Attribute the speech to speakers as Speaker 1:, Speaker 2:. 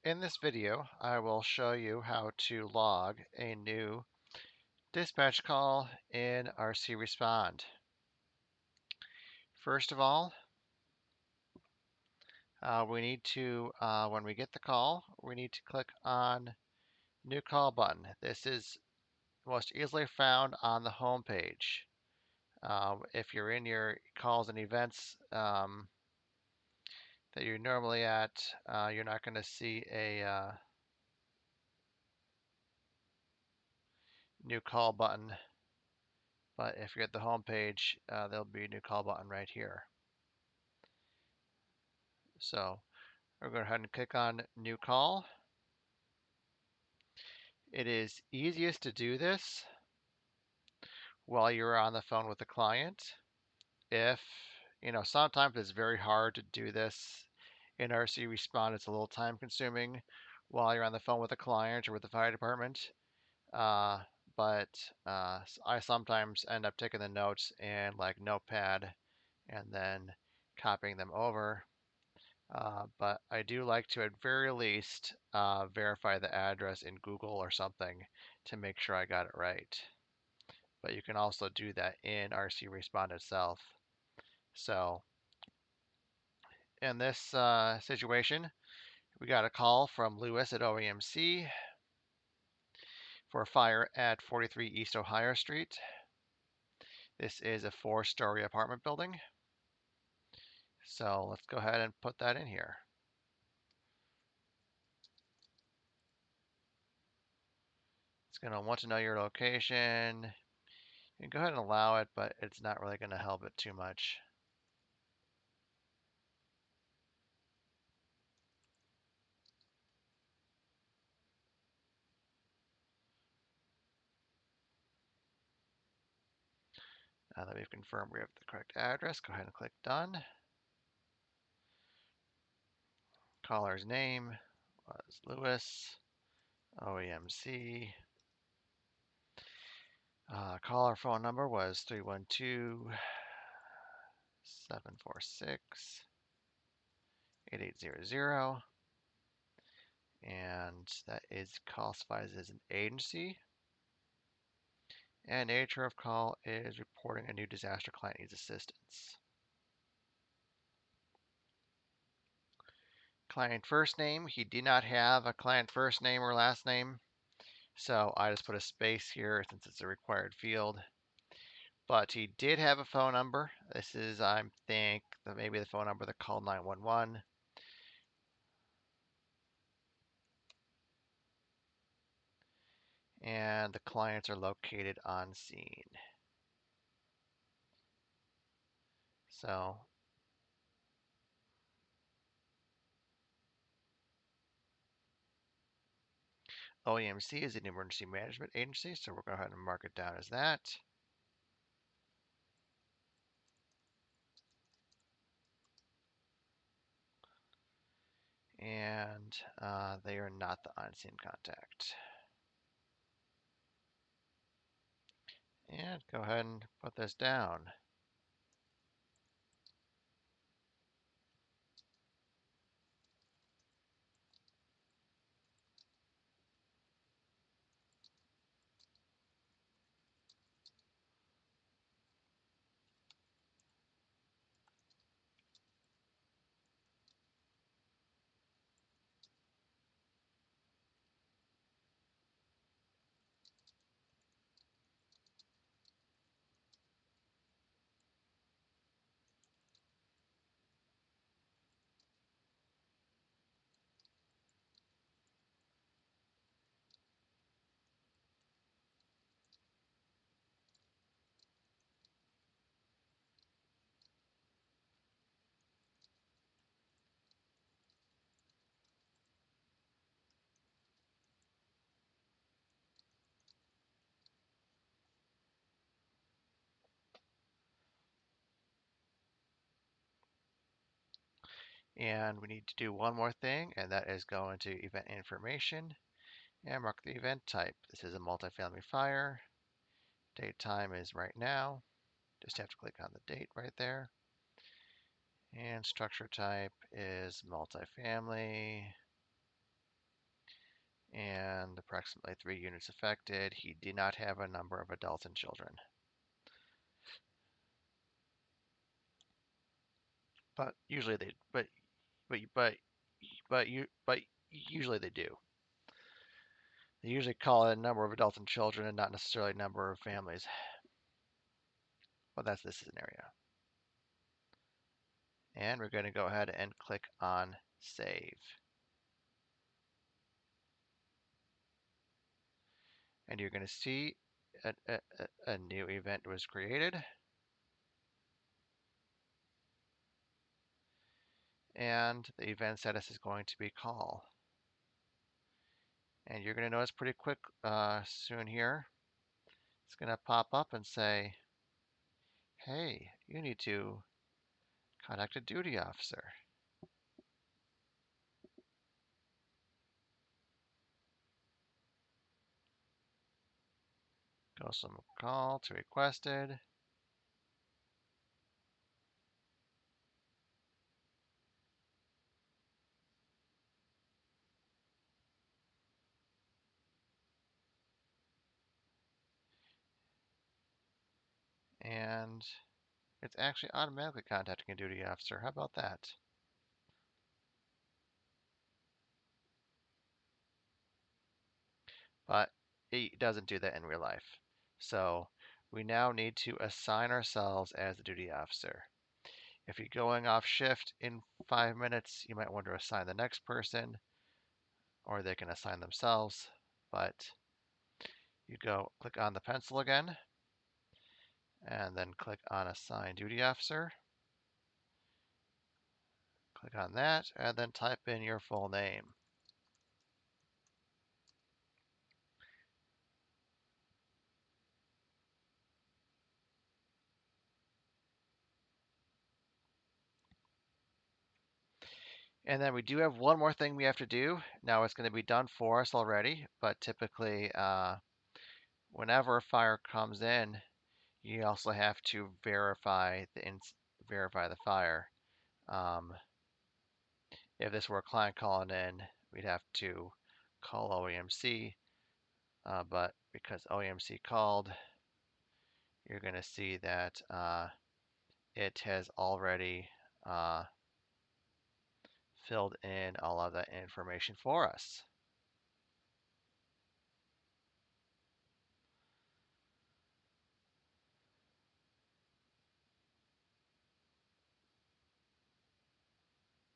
Speaker 1: In this video, I will show you how to log a new dispatch call in RC Respond. First of all, we need to, when we get the call, we need to click on New Call button. This is most easily found on the home page. If you're in your calls and events that you're normally at, you're not going to see a new call button. But if you're at the home page, there'll be a new call button right here. So we're going to go ahead and click on New Call. It is easiest to do this while you're on the phone with the client. If, sometimes it's very hard to do this in RC Respond. It's a little time consuming while you're on the phone with a client or with the fire department. Uh, but I sometimes end up taking the notes in like Notepad and then copying them over. But I do like to, at very least, verify the address in Google or something to make sure I got it right. But you can also do that in RC Respond itself. So in this situation, we got a call from Lewis at OEMC for a fire at 43 East Ohio Street. This is a 4-story apartment building. So let's go ahead and put that in here. It's going to want to know your location. You can go ahead and allow it, but it's not really going to help it too much. Now that we've confirmed we have the correct address, go ahead and click Done. Caller's name was Lewis, OEMC. Caller phone number was 312-746-8800. And that is classified as an agency. And nature of call is reporting a new disaster client needs assistance. Client first name, he did not have a client first name or last name. So I just put a space here since it's a required field. But he did have a phone number. This is, I think, maybe the phone number that called 911. And the clients are located on scene. So OEMC is an emergency management agency, so we're going to go ahead and mark it down as that. And they are not the on-scene contact. And go ahead and put this down. And we need to do one more thing, and that is go into event information and mark the event type. This is a multifamily fire. Date time is right now. Just have to click on the date right there. And structure type is multifamily. and approximately 3 units affected. He did not have a number of adults and children. But usually they but usually they do. They usually call it a number of adults and children and not necessarily a number of families. But that's this scenario. And we're going to go ahead and click on save. And you're going to see a new event was created. And the event status is going to be call. And you're going to notice pretty quick soon here, it's going to pop up and say, hey, you need to contact a duty officer. Go from call to requested. And it's actually automatically contacting a duty officer. How about that? But it doesn't do that in real life. So we now need to assign ourselves as the duty officer. If you're going off shift in 5 minutes, you might want to assign the next person, or they can assign themselves. But you go click on the pencil again, and then click on assign duty officer. Click on that, and then type in your full name. And then we do have one more thing we have to do. Now it's going to be done for us already, but typically whenever a fire comes in, you also have to verify the fire. If this were a client calling in, we'd have to call OEMC, but because OEMC called, you're going to see that it has already filled in all of that information for us.